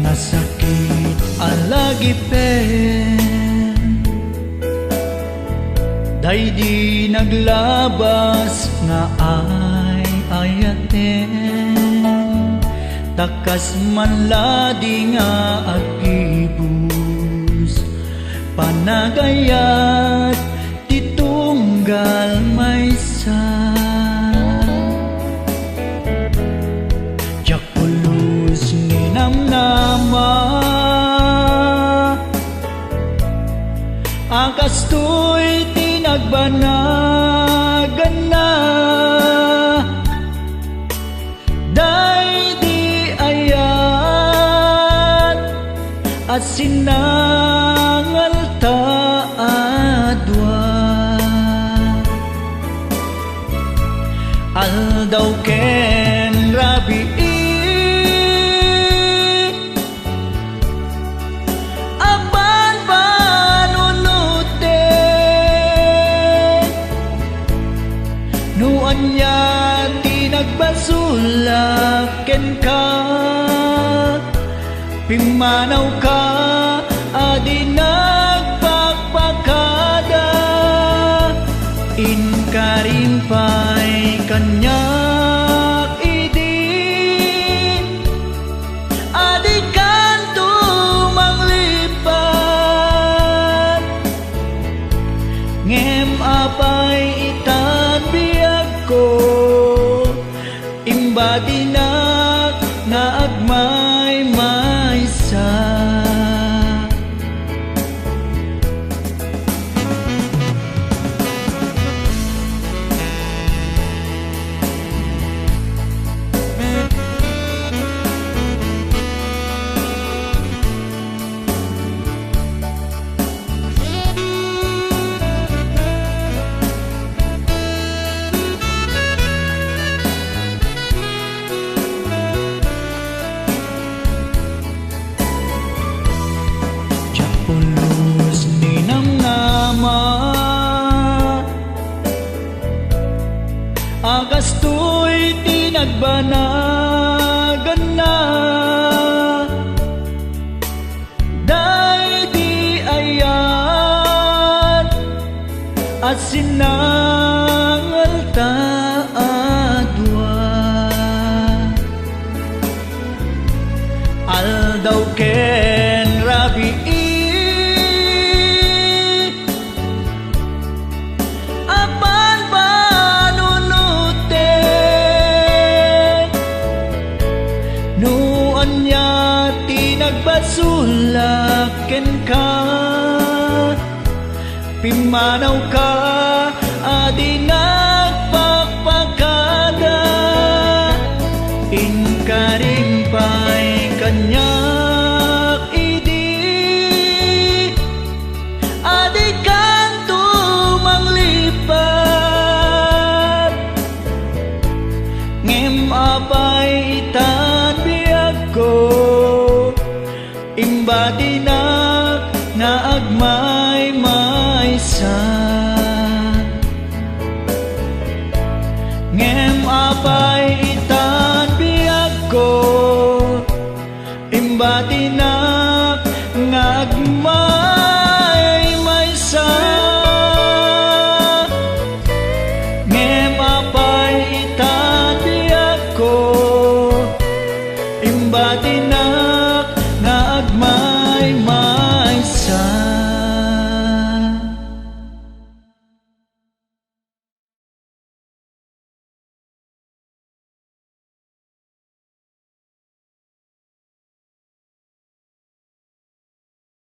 Masakit ang lagipin, day di naglabas nga ay ayaten. Takas man ladi nga agibus, panagayat titunggal maysa. Jakulus ninamnama, akas to'y tinagbanagan na. Day di ayat at sinangal taadwa. Aldaw ken rabi nya tinagbasulaken ka, pimanaw ka adi nagpakpakada. Inkarimpay kanyak idi, adi kanto manglipat. Ngem apay itan biyag ko, imbadi na nga agmay maysa. Pulus ninamnama, akas to'y tinagbanagan na. Day di ayat at sinangal taadwa. Aldaw ken rabi nya tinagbasulaken ka, pimanaw ka adi nagpakpakada. Inkarimpay kanyak idi, adi kanto manglipat. Ngem apay itan ko, imbadi na nga agmay maysa. Ngem apay itan biyag ko, imbadi na